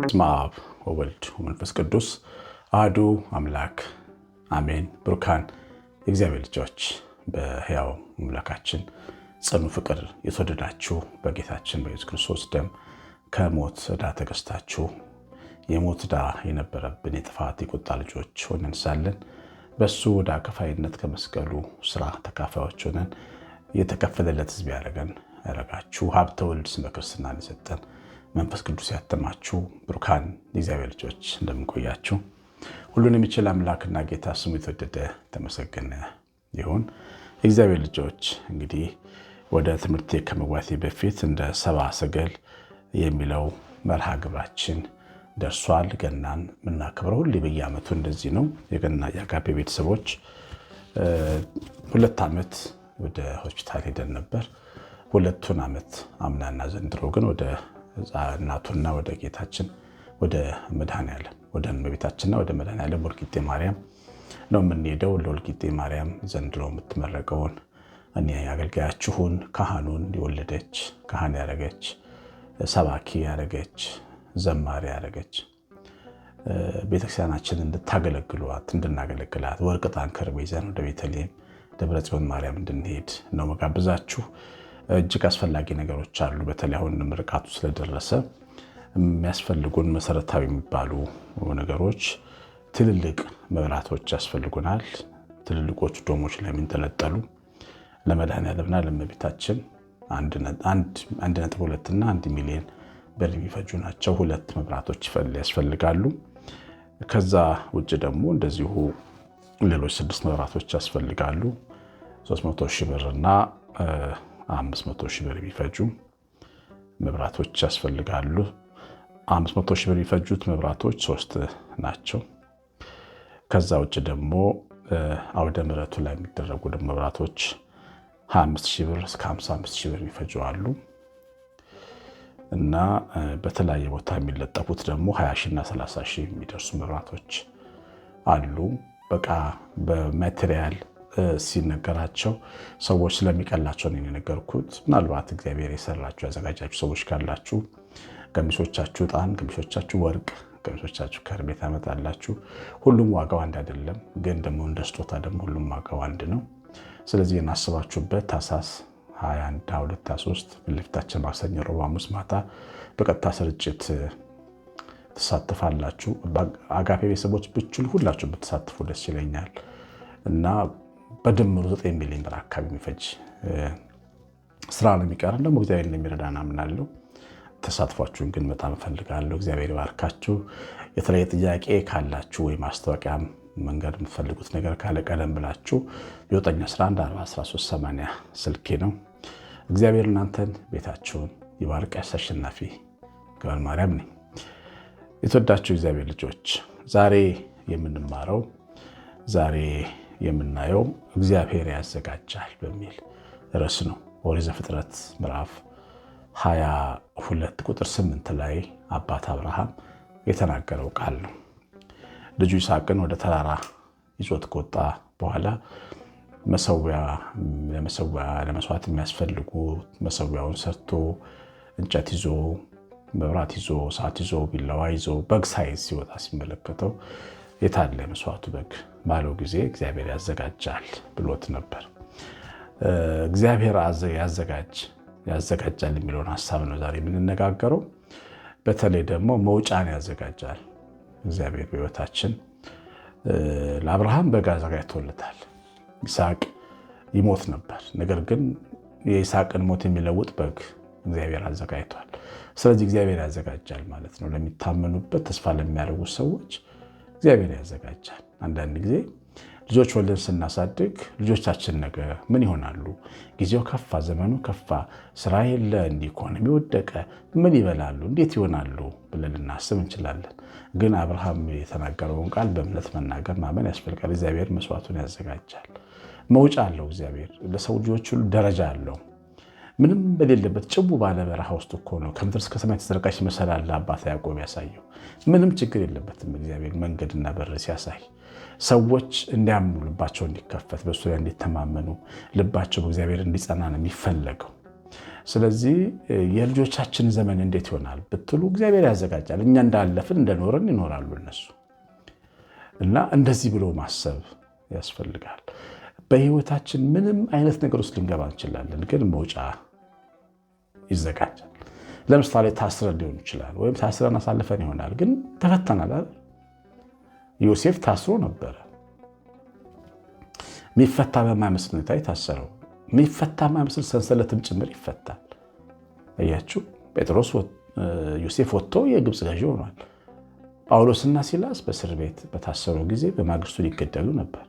በስመ አብ ወወልድ ወመንፈስ ቅዱስ አሐዱ አምላክ አሜን። ብሩካን የእግዚአብሔር ልጆች በሕያው አምላካችን ጽኑ ፍቅር የተወደዳችሁ በጌታችን በኢየሱስ ክርስቶስ ደም ከሞት ዕዳ ተገዝታችሁ የሞት ዕዳ የነበረብን የጥፋት የቁጣ ልጆች ሆነን ሳለን በሱ ዕዳ ከፋይነት ከመስቀሉ ስራ ተካፋዮች ሆነን የተከፈለለት ሕዝብ ያደረጋችሁ ሀብተ ወልድ ስመ ክርስትናን የሰጠን መንፈስ ቅዱስ ያተማችሁ ብሩካን የእግዚአብሔር ልጆች እንደምንቆያችሁ ሁሉን የሚችል አምላክና ጌታ ስሙ የተወደደ ተመሰገነ ይሁን። የእግዚአብሔር ልጆች እንግዲህ ወደ ትምህርቴ ከመግባቴ በፊት እንደ ሰብአ ሰገል የሚለው መርሃ ግብራችን ደርሷል። ገናን የምናከብረው ሁሌ በየዓመቱ እንደዚህ ነው። የገና የአጋፔ ቤተሰቦች 2 ዓመት ወደ ሆስፒታል ሄደን ነበር። 2ቱን ዓመት አምናና ዘንድሮ ግን ወደ እናቱና ወደ ጌታችን ወደ መድኃኔዓለም ወደ እመቤታችንና ወደ መድኃኔዓለም ወልቂጤ ማርያም ነው የምንሄደው። ለወልቂጤ ማርያም ዘንድሮ የምትመረቀውን እኔ አገልጋያችሁን ካህኑን የወለደች ካህን ያደረገች ሰባኪ ያደረገች ዘማሪ ያደረገች ቤተክርስቲያናችን እንድታገለግሏት እንድናገለግላት ወርቅ ዕጣን ከርቤ ይዘን ወደ ቤተልሔም ደብረ ጽዮን ማርያም እንድንሄድ ነው መጋብዛችሁ። እጅግ አስፈላጊ ነገሮች አሉ። በተለይ አሁን ምርቃቱ ስለደረሰ የሚያስፈልጉን መሰረታዊ የሚባሉ ነገሮች፣ ትልልቅ መብራቶች ያስፈልጉናል። ትልልቆቹ ዶሞች ላይ የሚንጠለጠሉ ለመድኃኔዓለምና ለእመቤታችን 1.2 እና 1 ሚሊዮን ብር የሚፈጁ ናቸው። 2 መብራቶች ያስፈልጋሉ። ከዛ ውጭ ደግሞ እንደዚሁ ሌሎች 6 መብራቶች ያስፈልጋሉ። 300 ሺህ ብር እና 500 ሺህ ብር የሚፈጁ መብራቶች ያስፈልጋሉ። 500 ሺህ ብር የሚፈጁት መብራቶች 3 ናቸው። ከዛ ውጭ ደግሞ አውደ ምሕረቱ ላይ የሚደረጉ መብራቶች 25 ሺህ ብር እስከ 55 ሺህ ብር የሚፈጁ አሉ እና በተለያየ ቦታ የሚለጠፉት ደግሞ 20 ሺህ እና 30 ሺህ የሚደርሱ መብራቶች አሉ። በቃ በማቴሪያል ሲነገራቸው ሰዎች ስለሚቀላቸው ነው የነገርኩት። ምናልባት እግዚአብሔር የሰራችሁ ያዘጋጃችሁ ሰዎች ካላችሁ ገሚሶቻችሁ ዕጣን፣ ገሚሶቻችሁ ወርቅ፣ ገሚሶቻችሁ ከርቤ ታመጣላችሁ። ሁሉም ዋጋው አንድ አይደለም፣ ግን ደግሞ እንደ ስጦታ ደግሞ ሁሉም ዋጋው አንድ ነው። ስለዚህ እናስባችሁበት። ታኅሳስ 21፣ 22፣ 23 ፊታችን ማክሰኞ፣ ረቡዕ፣ ሐሙስ ማታ በቀጥታ ስርጭት ትሳተፋላችሁ። አጋፔ ቤተሰቦች ብችሉ ሁላችሁ ብትሳትፉ ደስ ይለኛል እና በድምሩ 9 ሚሊዮን ብር አካባቢ የሚፈጅ ስራ ነው የሚቀረን። ደግሞ እግዚአብሔር እንደሚረዳን አምናለሁ። ተሳትፏችሁን ግን በጣም እፈልጋለሁ። እግዚአብሔር ይባርካችሁ። የተለየ ጥያቄ ካላችሁ ወይ ማስታወቂያ መንገድ የምትፈልጉት ነገር ካለ ቀደም ብላችሁ 9114138 ስልኬ ነው። እግዚአብሔር እናንተን ቤታችሁን ይባርክ። አሸናፊ ገብረ ማርያም ነኝ። የተወዳችሁ እግዚአብሔር ልጆች ዛሬ የምናየው እግዚአብሔር ያዘጋጃል በሚል ርዕስ ነው። ኦሪት ዘፍጥረት ምዕራፍ 22 ቁጥር 8 ላይ አባት አብርሃም የተናገረው ቃል ነው። ልጁ ይስሐቅን ወደ ተራራ ይዞት ከወጣ በኋላ ለመስዋዕት የሚያስፈልጉ መሰዊያውን ሰርቶ እንጨት ይዞ መብራት ይዞ እሳት ይዞ ቢላዋ ይዞ በግ ሳይዝ ሲወጣ ሲመለከተው የታለ መስዋዕቱ በግ ባለው ጊዜ እግዚአብሔር ያዘጋጃል ብሎት ነበር። እግዚአብሔር ያዘጋጃል የሚለውን ሀሳብ ነው ዛሬ የምንነጋገረው። በተለይ ደግሞ መውጫን ያዘጋጃል እግዚአብሔር በሕይወታችን። ለአብርሃም በግ አዘጋጅቶለታል። ይስሐቅ ይሞት ነበር፣ ነገር ግን የይስሐቅን ሞት የሚለውጥ በግ እግዚአብሔር አዘጋጅቷል። ስለዚህ እግዚአብሔር ያዘጋጃል ማለት ነው። ለሚታመኑበት ተስፋ ለሚያደርጉ ሰዎች እግዚአብሔር ያዘጋጃል። አንዳንድ ጊዜ ልጆች ወልደን ስናሳድግ ልጆቻችን ነገ ምን ይሆናሉ? ጊዜው ከፋ፣ ዘመኑ ከፋ፣ ስራ የለ፣ ኢኮኖሚ ወደቀ፣ ምን ይበላሉ? እንዴት ይሆናሉ ብለን ልናስብ እንችላለን። ግን አብርሃም የተናገረውን ቃል በእምነት መናገር ማመን ያስፈልጋል። እግዚአብሔር መስዋዕቱን ያዘጋጃል። መውጫ አለው። እግዚአብሔር ለሰው ልጆች ሁሉ ደረጃ አለው። ምንም በሌለበት ጭቡ ባለ በረሃ ውስጥ እኮ ነው ከምድር እስከ ሰማይ የተዘረጋች መሰላል አባት ያዕቆብ ያሳየው። ምንም ችግር የለበትም እግዚአብሔር መንገድና በር ሲያሳይ። ሰዎች እንዲያምኑ፣ ልባቸው እንዲከፈት፣ በእሱ ላይ እንዲተማመኑ፣ ልባቸው በእግዚአብሔር እንዲጸና ነው የሚፈለገው። ስለዚህ የልጆቻችን ዘመን እንዴት ይሆናል ብትሉ እግዚአብሔር ያዘጋጃል። እኛ እንዳለፍን እንደኖርን ይኖራሉ እነሱ እና እንደዚህ ብሎ ማሰብ ያስፈልጋል። በህይወታችን ምንም አይነት ነገር ውስጥ ልንገባ እንችላለን፣ ግን መውጫ ይዘጋጃል። ለምሳሌ ታስረን ሊሆን ይችላል፣ ወይም ታስረን አሳልፈን ይሆናል፣ ግን ተፈተናል አይደል? ዮሴፍ ታስሮ ነበረ። የሚፈታ በማይመስል ሁኔታ የታሰረው፣ የሚፈታ በማይመስል ሰንሰለትም ጭምር ይፈታል። አያችሁ፣ ዮሴፍ ወጥቶ የግብፅ ገዢ ሆኗል። ጳውሎስና ሲላስ በእስር ቤት በታሰሩ ጊዜ በማግስቱ ሊገደሉ ነበር።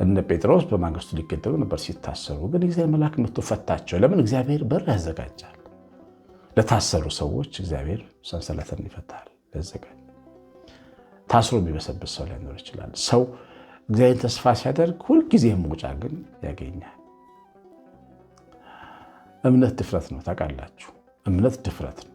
እነ ጴጥሮስ በማግስቱ ሊገደሉ ነበር ሲታሰሩ፣ ግን እግዚአብሔር መልአክ መጥቶ ፈታቸው። ለምን? እግዚአብሔር በር ያዘጋጃል። ለታሰሩ ሰዎች እግዚአብሔር ሰንሰለትን ይፈታል፣ ያዘጋጃል። ታስሮ የሚበሰብስ ሰው ላይኖር ይችላል። ሰው እግዚአብሔር ተስፋ ሲያደርግ ሁልጊዜ መውጫ ግን ያገኛል። እምነት ድፍረት ነው። ታውቃላችሁ፣ እምነት ድፍረት ነው።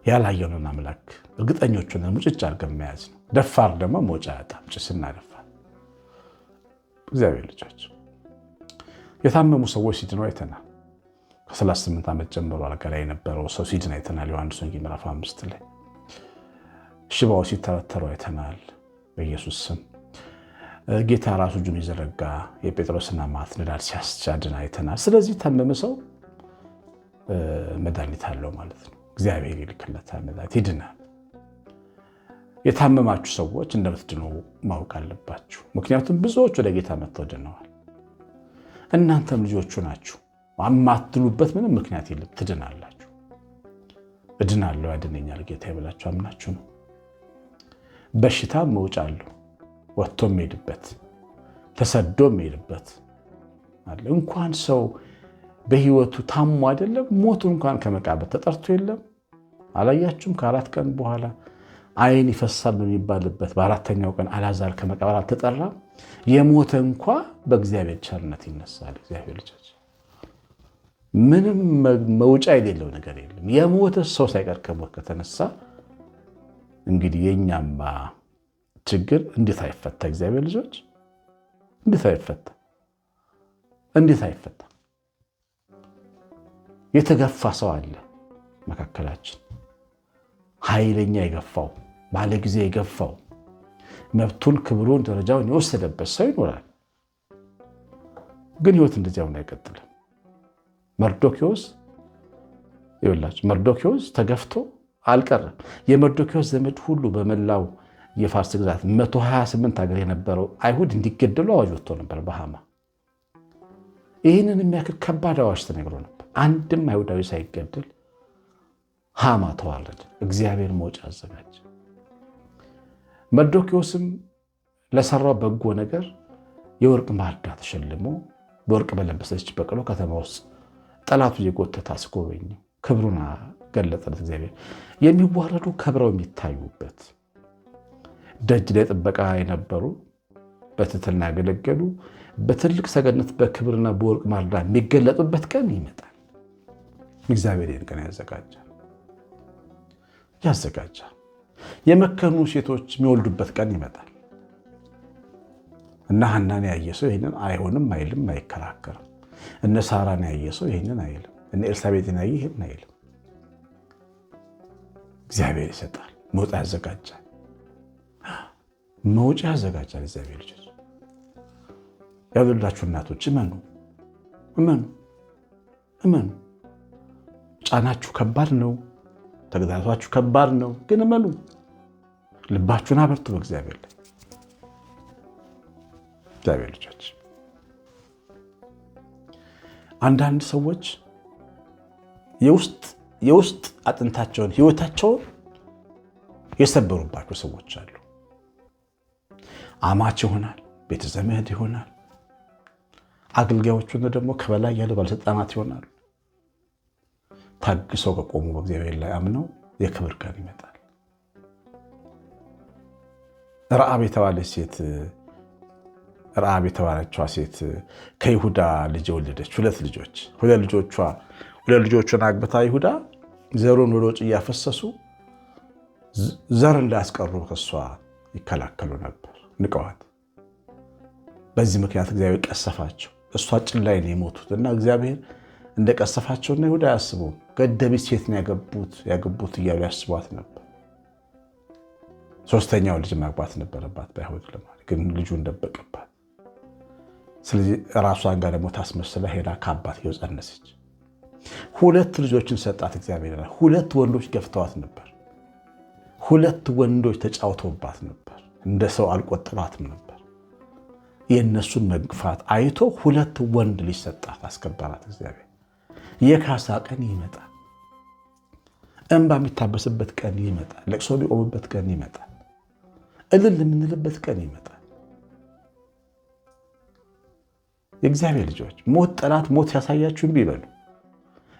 ያላየውን አምላክ እርግጠኞቹን ሙጭጭ አድርገን መያዝ ነው። ደፋር ደግሞ መውጫ ያጣም ጭስና ደፋር። እግዚአብሔር ልጆች፣ የታመሙ ሰዎች ሲድኑ አይተናል። ከ38 ዓመት ጀምሮ አልጋ ላይ የነበረው ሰው ሲድን አይተናል። ዮሐንስ ወንጌል ምዕራፍ 5 ላይ ሽባው ሲተረተሩ አይተናል። በኢየሱስ ስም ጌታ ራሱ እጁን የዘረጋ የጴጥሮስና ማት ንዳድ ሲያድን አይተናል። ስለዚህ ታመመ ሰው መድኃኒት አለው ማለት ነው። እግዚአብሔር ይልክለታል መድኃኒት፣ ይድናል። የታመማችሁ ሰዎች እንደምትድኑ ማወቅ አለባችሁ። ምክንያቱም ብዙዎች ወደ ጌታ መጥተው ድነዋል። እናንተም ልጆቹ ናችሁ። የማትድኑበት ምንም ምክንያት የለም። ትድናላችሁ። እድናለሁ ያድነኛል ጌታ ብላችሁ አምናችሁ ነው። በሽታ መውጫ አለው። ወጥቶ የሚሄድበት፣ ተሰዶ የሚሄድበት አለ። እንኳን ሰው በህይወቱ ታሞ አይደለም ሞቱ እንኳን ከመቃብር ተጠርቶ የለም። አላያችሁም? ከ4 ቀን በኋላ አይን ይፈሳል በሚባልበት በአራተኛው ቀን አልዓዛር ከመቃብር አልተጠራም። የሞተ እንኳ በእግዚአብሔር ቸርነት ይነሳል። እግዚአብሔር ልጆች፣ ምንም መውጫ የሌለው ነገር የለም። የሞተ ሰው ሳይቀር ከሞት ከተነሳ እንግዲህ የእኛማ ችግር እንዴት አይፈታ? እግዚአብሔር ልጆች፣ እንዴት አይፈታ? እንዴት አይፈታ? የተገፋ ሰው አለ መካከላችን፣ ኃይለኛ የገፋው፣ ባለጊዜ የገፋው፣ መብቱን፣ ክብሩን፣ ደረጃውን የወሰደበት ሰው ይኖራል። ግን ህይወት እንደዚያውን አይቀጥልም። መርዶክዮስ ተገፍቶ አልቀረም። የመርዶክዮስ ዘመድ ሁሉ በመላው የፋርስ ግዛት 128 ሀገር የነበረው አይሁድ እንዲገደሉ አዋጅ ወጥቶ ነበር በሃማ። ይህንን የሚያክል ከባድ አዋጅ ተነግሮ ነበር። አንድም አይሁዳዊ ሳይገደል ሃማ ተዋረደ። እግዚአብሔር መውጫ አዘጋጀ። መርዶክዮስም ለሰራው በጎ ነገር የወርቅ ማዕዳ ተሸልሞ በወርቅ በለበሰች በቅሎ ከተማ ውስጥ ጠላቱ የጎተተ አስጎበኘው። ክብሩን ገለጠለት። እግዚአብሔር የሚዋረዱ ከብረው የሚታዩበት፣ ደጅ ላይ ጥበቃ የነበሩ በትህትና ያገለገሉ በትልቅ ሰገነት በክብርና በወርቅ ማዕዳ የሚገለጡበት ቀን ይመጣል። እግዚአብሔር ይህን ቀን ያዘጋጃል። የመከኑ ሴቶች የሚወልዱበት ቀን ይመጣል እና ሐናን ያየ ሰው ይህንን አይሆንም አይልም፣ አይከራከርም። እነ ሳራን ያየ ሰው ይህንን አይልም። እነ ኤልሳቤጥን ያየ ይህንን አይልም። እግዚአብሔር ይሰጣል፣ መውጫ ያዘጋጃል። መውጫ ያዘጋጃል። እግዚአብሔር ልጆች፣ ያሉላችሁ እናቶች እመኑ። ጫናችሁ ከባድ ነው፣ ተግዳሮታችሁ ከባድ ነው፣ ግን እመኑ። ልባችሁን አበርቱ በእግዚአብሔር ላይ። እግዚአብሔር ልጆች፣ አንዳንድ ሰዎች የውስጥ አጥንታቸውን ህይወታቸውን የሰበሩባቸው ሰዎች አሉ። አማች ይሆናል፣ ቤተ ዘመድ ይሆናል፣ አገልጋዮቹን ደግሞ ከበላይ ያሉ ባለስልጣናት ይሆናሉ። ታግሰው ከቆሙ በእግዚአብሔር ላይ አምነው የክብር ቀን ይመጣል። ረዓብ የተባለችዋ ሴት ከይሁዳ ልጅ የወለደች ሁለት ልጆቿን አግብታ ይሁዳ ዘሩን ወደ ውጭ እያፈሰሱ ዘር እንዳያስቀሩ ከሷ ይከላከሉ ነበር፣ ንቀዋት። በዚህ ምክንያት እግዚአብሔር ቀሰፋቸው። እሷ ጭን ላይ ነው የሞቱት እና እግዚአብሔር እንደቀሰፋቸውና ይሁዳ አያስቡም። ገደቢት ሴት ነው ያገቡት እያሉ ያስቧት ነበር። ሶስተኛው ልጅ ማግባት ነበረባት በአይሁድ ልማድ፣ ግን ልጁን ደበቀባት። ስለዚህ ራሷን ጋር ደግሞ ታስመስላ ሄዳ ከአባትየው ጸነሰች። 2 ልጆችን ሰጣት እግዚአብሔር። 2 ወንዶች ገፍተዋት ነበር። 2 ወንዶች ተጫውተውባት ነበር። እንደ ሰው አልቆጠሯትም ነበር። የእነሱን መግፋት አይቶ 2 ወንድ ልጅ ሰጣት፣ አስከበራት እግዚአብሔር። የካሳ ቀን ይመጣል። እንባ የሚታበስበት ቀን ይመጣል። ለቅሶ የሚቆምበት ቀን ይመጣል። እልል የምንልበት ቀን ይመጣል። የእግዚአብሔር ልጆች ጠላት ሞት ሲያሳያችሁ እምቢ በሉ።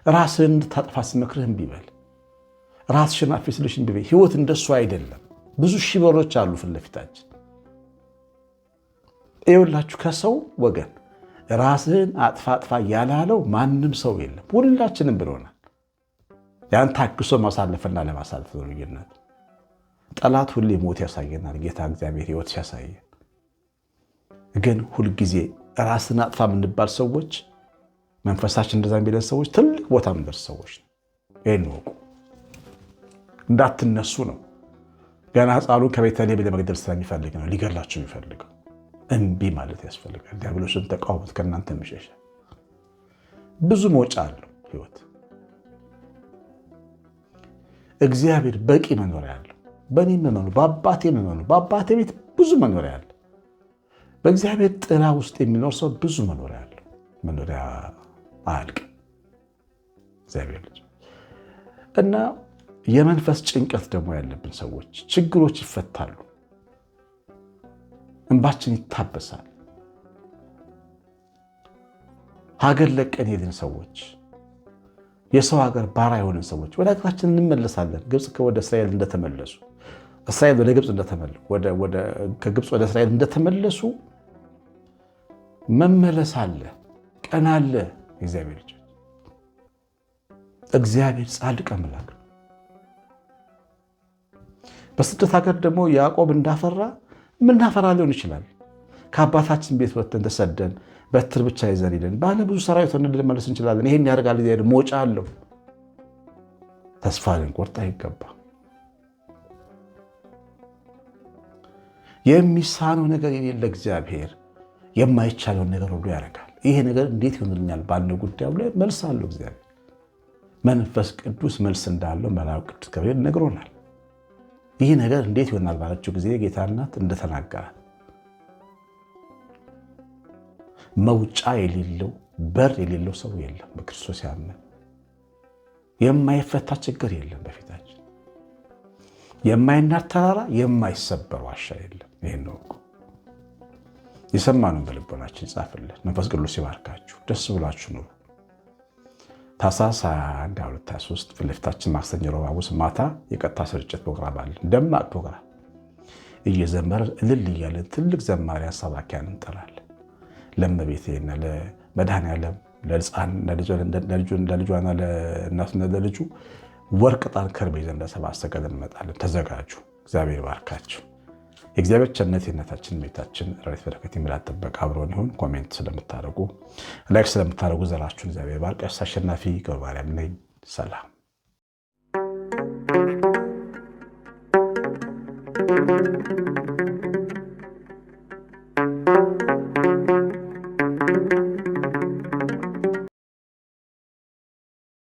ራስህን እንድታጠፋ ሲመክርህ እምቢ በል። ራስሽን አጥፊ ስልሽ እምቢ በይ። ህይወት እንደሱ አይደለም። ብዙ ሺህ በሮች አሉ ፊት ለፊታችን። ይኸውላችሁ ከሰው ወገን ራስህን አጥፋ ያላለው ማንም ሰው የለም። ሁላችንም ብሎናል። ያን ታክሶ ማሳለፍና ለማሳለፍ ነው ልዩነቱ። ጠላት ሁሌ ሞት ያሳየናል። ጌታ እግዚአብሔር ህይወት ሲያሳየን ግን ሁልጊዜ ራስን አጥፋ የምንባል ሰዎች፣ መንፈሳችን እንደዛ የሚለን ሰዎች ትልቅ ቦታ የምንደርስ ሰዎች ነው። ይህን ወቁ። እንዳትነሱ ነው። ገና ሕፃኑን ከቤተልሔም ለመግደል ስለሚፈልግ ነው ሊገላችሁ የሚፈልገው። እምቢ ማለት ያስፈልጋል። ዲያብሎስን ተቃውሞት ከእናንተ የሚሸሽ ብዙ መውጫ አለው ህይወት። እግዚአብሔር በቂ መኖሪያ አለው። በእኔ መኖሩ፣ በአባቴ መኖሩ፣ በአባቴ ቤት ብዙ መኖሪያ አለ። በእግዚአብሔር ጥላ ውስጥ የሚኖር ሰው ብዙ መኖሪያ አለው። መኖሪያ አያልቅም። እግዚአብሔር ልጅ እና የመንፈስ ጭንቀት ደግሞ ያለብን ሰዎች ችግሮች ይፈታሉ። እንባችን ይታበሳል። ሀገር ለቀን ሄድን ሰዎች፣ የሰው ሀገር ባሪያ የሆንን ሰዎች ወደ ሀገራችን እንመለሳለን። ግብፅ ወደ እስራኤል እንደተመለሱ፣ እስራኤል ወደ ግብፅ እንደተመለሱ፣ ከግብፅ ወደ እስራኤል እንደተመለሱ መመለስ አለ፣ ቀን አለ። እግዚአብሔር ልጅ እግዚአብሔር ጻድቅ አምላክ ነው። በስደት ሀገር ደግሞ ያዕቆብ እንዳፈራ ምናፈራ ሊሆን ይችላል። ከአባታችን ቤት ወጥተን ተሰደን በትር ብቻ ይዘን ሄደን ባለ ብዙ ሰራዊት እንመለስ እንችላለን። ይሄን ያደርጋል። እግዚአብሔር ሞጫ አለው። ተስፋ ልንቆርጥ አይገባም። የሚሳነው ነገር የሌለ እግዚአብሔር የማይቻለውን ነገር ሁሉ ያደርጋል። ይሄ ነገር እንዴት ይሆንልኛል ባልነው ጉዳዩ ላይ መልስ አለው እግዚአብሔር። መንፈስ ቅዱስ መልስ እንዳለው መልአኩ ቅዱስ ገብርኤል ነግሮናል። ይህ ነገር እንዴት ይሆናል ባለችው ጊዜ ጌታ እናት እንደተናገራት መውጫ የሌለው በር የሌለው ሰው የለም። በክርስቶስ ያመነ የማይፈታ ችግር የለም። በፊታችን የማይናድ ተራራ፣ የማይሰበር ዋሻ የለም። ይህን ነው የሰማነውን በልቦናችን ይጻፍልን። መንፈስ ቅዱስ ይባርካችሁ። ደስ ብላችሁ ኑሩ። ታኅሳስ 21 23 ፊት ለፊታችን ማክሰኞ፣ ረቡዕ፣ ሐሙስ ማታ የቀጥታ ስርጭት ፕሮግራም አለን። ደማቅ ፕሮግራም እየዘመርን እልል እያለን ትልቅ ዘማሪያን ሰባኪያን እንጠራለን። ለእመቤቴና ለመድኃኔዓለም ለልጇና ለእናቱና ለልጁ ወርቅ፣ ዕጣን፣ ከርቤ ይዘን ለሰብአ ሰገል እንመጣለን። ተዘጋጁ። እግዚአብሔር ባርካችሁ። የእግዚአብሔር ቸርነት የእናታችን ቤታችን ረድኤት በረከት የሚላት ጥበቃ አብሮን ይሁን። ኮሜንት ስለምታደርጉ ላይክ ስለምታደርጉ ዘራችሁን እግዚአብሔር ባርክ። ቀሲስ አሸናፊ ገብረማርያም ነኝ። ሰላም